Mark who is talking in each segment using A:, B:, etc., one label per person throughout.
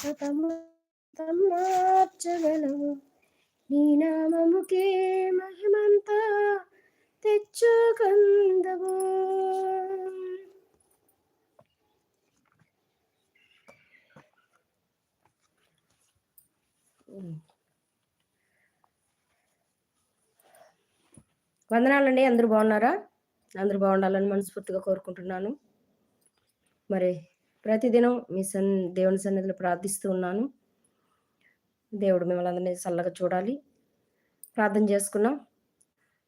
A: సతమతం మార్చగలవు. నీ నామముకే మహిమంతా తెచ్చుకందవు. వందనాలండి. అందరూ బాగున్నారా? అందరూ బాగుండాలని మనస్ఫూర్తిగా కోరుకుంటున్నాను. మరి ప్రతిదినం మీ దేవుని సన్నిధిలో ప్రార్థిస్తూ ఉన్నాను. దేవుడు మిమ్మల్ని అందరినీ చల్లగా చూడాలి. ప్రార్థన చేసుకున్నాం.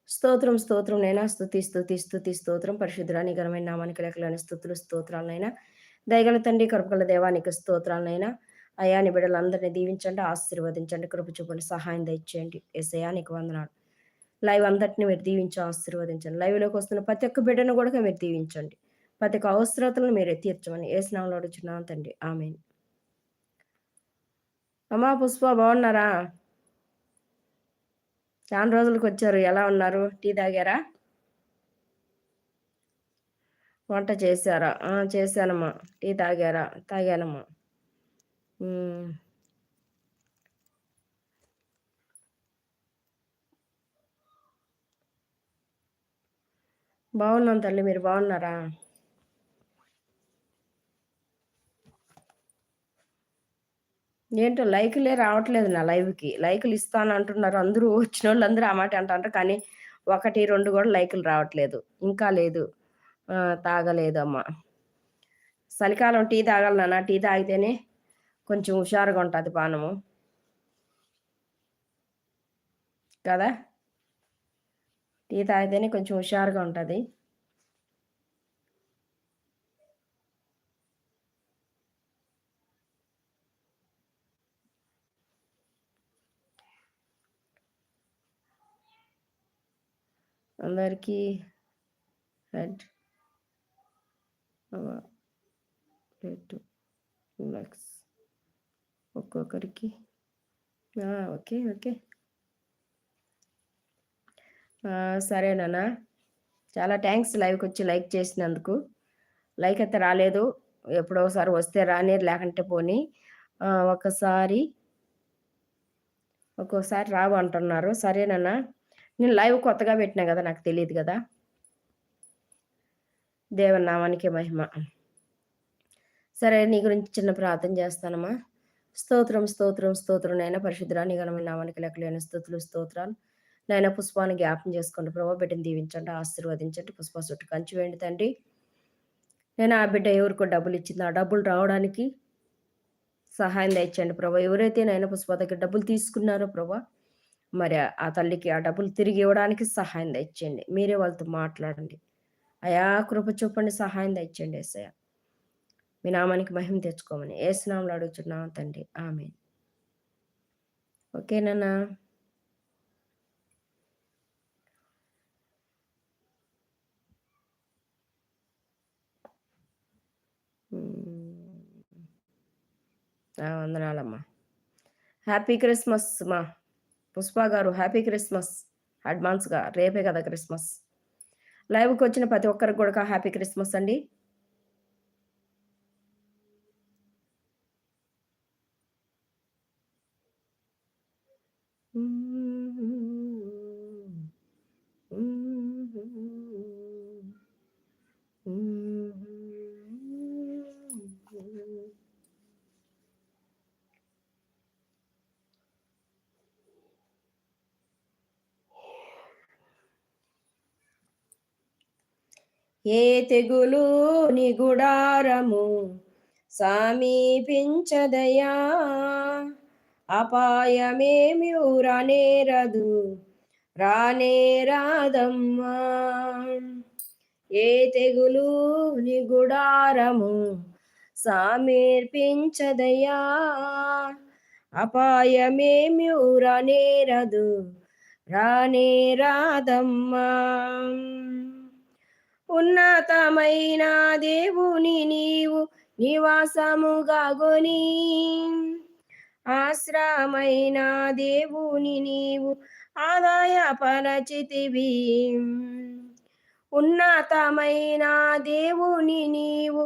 A: స్తోత్రం స్తోత్రం నైనా, స్తుతి స్తుతి స్తుతి స్తోత్రం. పరిశుద్ధుడా నీ ఘనమైన నామానికి లెక్కలేని స్తుతులు స్తోత్రాలనైనా. దయగల తండ్రి, కృపగల దేవానికి స్తోత్రాలనైనా. అయ్యా నీ బిడ్డలందరినీ దీవించండి, ఆశీర్వదించండి, కృప చూపండి, సహాయం దయచేయండి. యేసయ్యా నీకు వందనాలు. లైవ్ అంతటిని మీరు దీవించి ఆశీర్వదించండి. లైవ్‌లోకి వస్తున్న ప్రతి ఒక్క బిడ్డను కూడా మీరు దీవించండి. ప్రతి ఒక్క అవసరతలను మీరే తీర్చమని యేసు నామములో అడుగుచున్నాను తండ్రి. ఆమేన్. అమ్మా పుష్ప బాగున్నారా? చాలా రోజులకొచ్చారు. ఎలా ఉన్నారు? టీ తాగారా? వంట చేశారా? చేశానమ్మా. టీ తాగారా? తాగానమ్మా. హ్మ్. బాగున్నాను తల్లి. మీరు బాగున్నారా? ఏంటో లైకులే రావట్లేదు నా లైవ్‌కి. లైకులు ఇస్తానంటున్నారు. అందరూ వచ్చినోళ్ళందరూ ఆ మాటే అంటాండ్రు. కానీ 1, 2 కూడా లైకులు రావట్లేదు. ఇంకా లేదు. తాగలేదమ్మా. చలికాలం టీ తాగాలి నాన్న. టీ తాగితేనే కొంచెం హుషారుగా ఉంటది పానము. కదా! టీ తాగితేనే కొంచెం హుషారుగా ఉంటది. అందరికీ రెడ్ రెడ్ లక్స్ ఒక్కొక్కరికి ఓకే. ఓకే. సరే నాన్న. చాలా థ్యాంక్స్ లైవ్‌కొచ్చి లైక్ చేసినందుకు. లైక్ అయితే రాలేదు. ఎప్పుడో ఒకసారి వస్తే రాని, లేకుంటే పోనీ. ఒక్కోసారి రావు అంటున్నారు. సరేనన్నా. నేను లైవ్ కొత్తగా పెట్టినా గదా! నాకు తెలీదు గదా! దేవుని నామానికే మహిమ. సరే నీ గురించి చిన్న ప్రార్థన చేస్తానమ్మా. స్తోత్రం, స్తోత్రం, స్తోత్రం నైనా పరిశుద్ధుడా నీ ఘనమైన నామానికి లెక్కలేని స్తుతులు, స్తోత్రాలు. నాయనా పుష్పాన్ని జ్ఞాపకం చేసుకోండి ప్రభా. బిడ్డని దీవించండి, ఆశీర్వదించండి. పుష్ప చుట్టూ కంచి వేయండి తండ్రి. నేను ఆ బిడ్డ ఎవరికో డబ్బులు ఇచ్చింది. ఆ డబ్బులు రావడానికి సహాయం దయచేయండి ప్రభా. ఎవరైతే నాయన పుష్ప దగ్గర డబ్బులు తీసుకున్నారో ప్రభా, మరి ఆ తల్లికి ఆ డబ్బులు తిరిగి ఇవ్వడానికి సహాయం దయచేయండి. మీరే వాళ్ళతో మాట్లాడండి. అయా కృప చూపండి, సహాయం దయచేయండి యేసయ్య. మీ నామానికి మహిమ తెచ్చుకోమని యేసు నామములో అడుగుచున్నాను తండ్రి. ఆమేన్. ఓకేనా? వందనాలమ్మా. హ్యాపీ క్రిస్మస్ మా పుష్ప గారు. హ్యాపీ క్రిస్మస్ అడ్వాన్స్‌గా. రేపే కదా క్రిస్మస్. లైవ్‌కి వచ్చిన ప్రతి ఒక్కరికి కూడా హ్యాపీ క్రిస్మస్ అండి. ఏ తెగులు నీ గుడారము సమీపించదయా, అపాయమేమి రానేరదు, రానేరాదమ్మా. ఏ తెగులు నీ గుడారము సమీపించదయా, అపాయమేమి రానేరదు, రానేరాదమ్మా. ఉన్నతమైన దేవుని నీవు నివాసముగాగొని, ఆశ్రమైన దేవుని నీవు ఆదాయపరచితివి. ఉన్నతమైన దేవుని నీవు